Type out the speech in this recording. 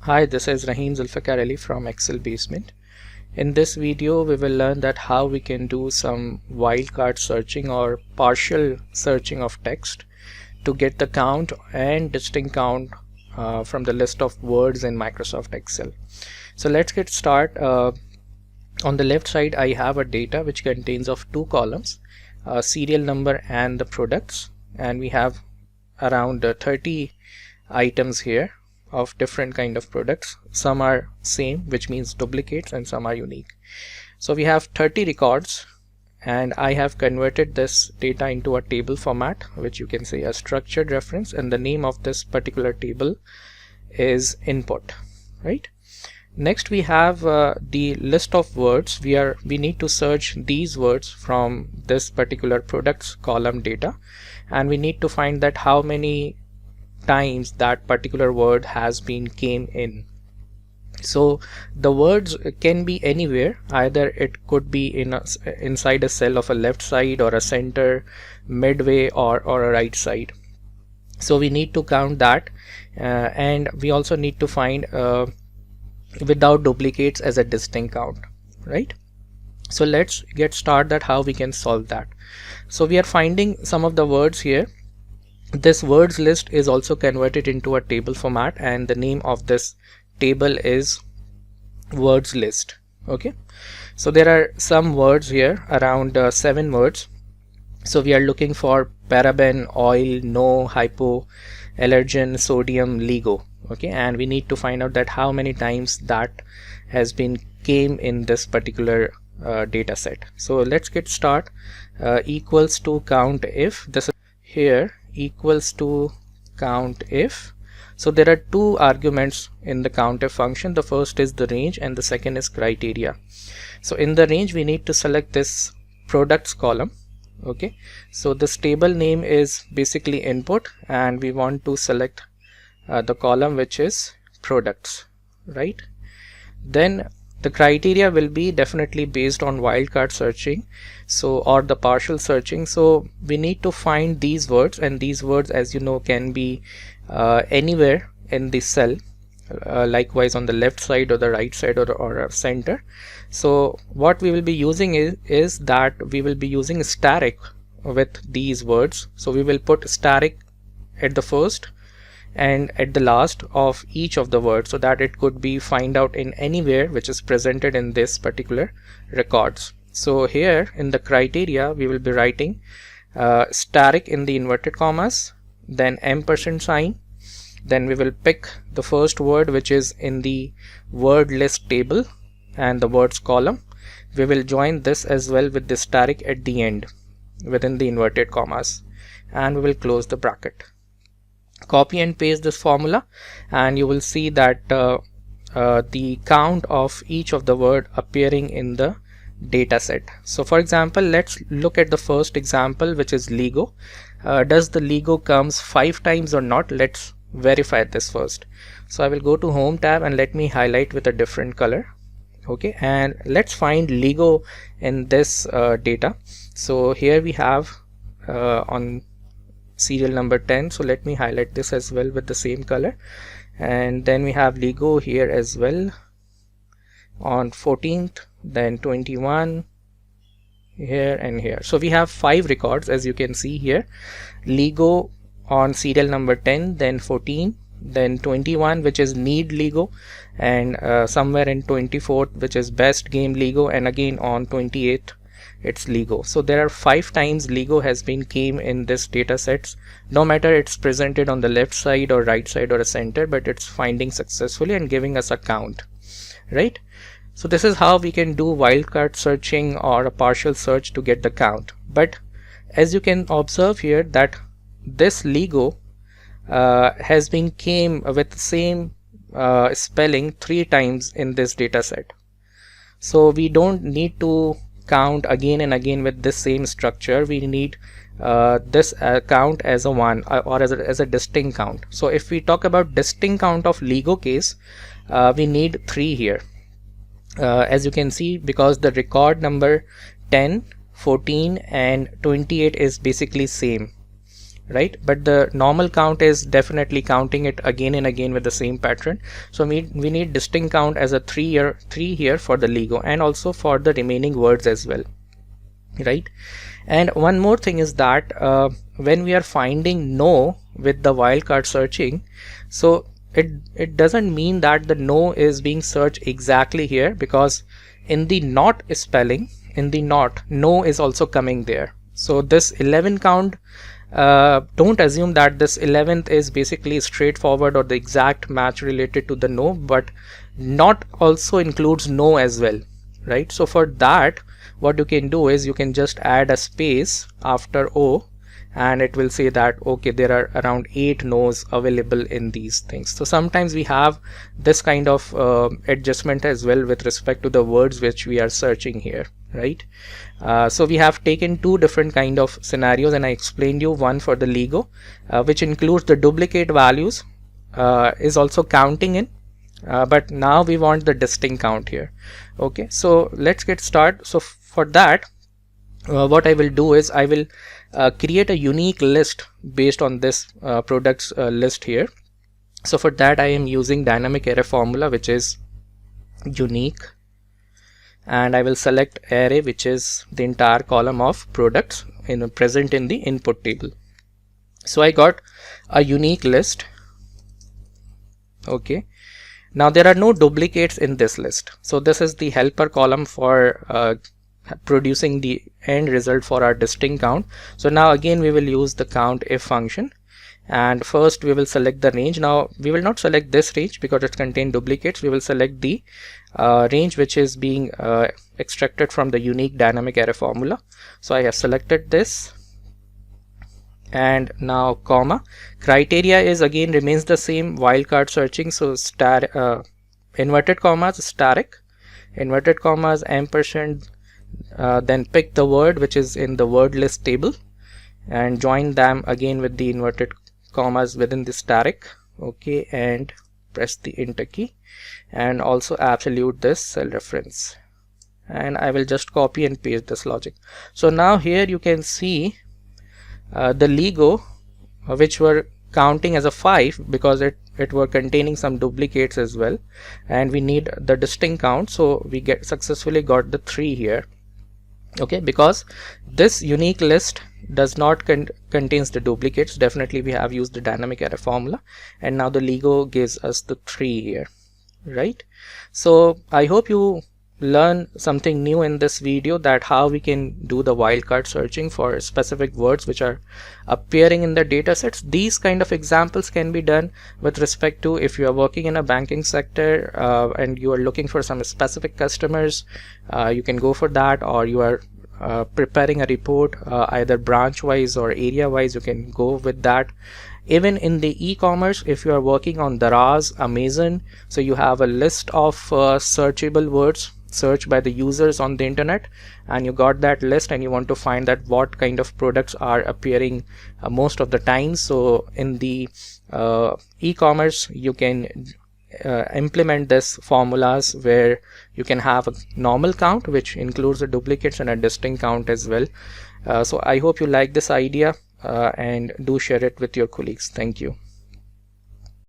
Hi, this is Rahim Zulfikar Ali from Excel Basement. In this video, we will learn that how we can do some wildcard searching or partial searching of text to get the count and distinct count from the list of words in Microsoft Excel. So let's get started. On the left side, I have a data which contains of two columns, serial number and the products, and we have around 30 items here of different kind of products. Some are same, which means duplicates, and some are unique. So we have 30 records, and I have converted this data into a table format, which you can say a structured reference, and the name of this particular table is input, right? Next we have the list of words. We need to search these words from this particular products column data, and we need to find that how many times that particular word has been came in. So the words can be anywhere, either it could be inside a cell of a left side or a center, midway, or a right side. So we need to count that, and we also need to find without duplicates as a distinct count, right? So let's get started that how we can solve that. So we are finding some of the words here. This words list is also converted into a table format, and the name of this table is words list. Okay, so there are some words here, around 7 words. So we are looking for paraben, oil, no, hypo, allergen, sodium, LIGO. Okay, and we need to find out that how many times that has been came in this particular data set. So let's get start. Equals to count if, this is here, equals to count if. So there are two arguments in the countif function. The first is the range and the second is criteria. So in the range we need to select this products column. Okay, so this table name is basically input, and we want to select the column which is products, right? Then the criteria will be definitely based on wildcard searching, so or the partial searching. So we need to find these words, and these words, as you know, can be anywhere in the cell, likewise on the left side or the right side or a center. So what we will be using is that we will be using static with these words. So we will put static at the first and at the last of each of the words, so that it could be find out in anywhere which is presented in this particular records. So here in the criteria we will be writing static in the inverted commas, then ampersand sign, then we will pick the first word which is in the word list table and the words column. We will join this as well with the static at the end within the inverted commas, and we will close the bracket. Copy and paste this formula, and you will see that the count of each of the word appearing in the data set. So for example, let's look at the first example, which is LIGO. Does the LIGO comes 5 times or not? Let's verify this first. So I will go to home tab and let me highlight with a different color. Okay, and let's find LIGO in this data. So here we have on serial number 10, so let me highlight this as well with the same color, and then we have LIGO here as well on 14th, then 21 here and here. So we have 5 records, as you can see here. LIGO on serial number 10, then 14, then 21, which is need LIGO, and somewhere in 24th, which is best game LIGO, and again on 28th it's LIGO. So there are 5 times LIGO has been came in this data sets, no matter it's presented on the left side or right side or a center, but it's finding successfully and giving us a count, right? So this is how we can do wildcard searching or a partial search to get the count. But as you can observe here that this LIGO has been came with the same spelling 3 times in this data set. So we don't need to count again and again with this same structure. We need this count as a 1 or as a distinct count. So if we talk about distinct count of LIGO case, we need 3 here, as you can see, because the record number 10, 14 and 28 is basically same. right? But the normal count is definitely counting it again and again with the same pattern. So we need distinct count as a 3 here for the LEGO, and also for the remaining words as well, right? And one more thing is that when we are finding no with the wildcard searching, so it doesn't mean that the no is being searched exactly here, because in the not spelling, in the not, no is also coming there. So this 11 count, don't assume that this 11th is basically straightforward or the exact match related to the no, but not also includes no as well, right? So for that, what you can do is you can just add a space after O, and it will say that okay, there are around 8 no's available in these things. So sometimes we have this kind of adjustment as well with respect to the words which we are searching here, right? So we have taken two different kind of scenarios, and I explained you one for the LEGO, which includes the duplicate values, is also counting in, but now we want the distinct count here. Okay, so let's get started. So for that, what I will do is I will create a unique list based on this products list here. So for that, I am using dynamic array formula, which is unique, and I will select array, which is the entire column of products present in the input table. So I got a unique list. Okay, now there are no duplicates in this list, so this is the helper column for producing the end result for our distinct count. So now again we will use the count if function, and first we will select the range. Now we will not select this range because it contains duplicates. We will select the range which is being extracted from the unique dynamic array formula. So I have selected this, and now comma. Criteria is again remains the same, wildcard searching. So inverted commas static, inverted commas ampersand, then pick the word which is in the word list table and join them again with the inverted commas within the static. Okay, and press the enter key, and also absolute this cell reference, and I will just copy and paste this logic. So now here you can see the LEGO which were counting as a 5 because it were containing some duplicates as well, and we need the distinct count, so we successfully got the 3 here. Okay, because this unique list does not contains the duplicates. Definitely we have used the dynamic array formula, and now the LEGO gives us the 3 here, right? So I hope you learn something new in this video, that how we can do the wildcard searching for specific words which are appearing in the data sets. These kind of examples can be done with respect to if you are working in a banking sector and you are looking for some specific customers, you can go for that, or you are preparing a report either branch wise or area wise, you can go with that. Even in the e-commerce, if you are working on Daraz, Amazon, so you have a list of searchable words searched by the users on the internet, and you got that list and you want to find that what kind of products are appearing most of the time. So in the e-commerce, you can implement this formulas where you can have a normal count which includes the duplicates and a distinct count as well. So I hope you like this idea and do share it with your colleagues. Thank you.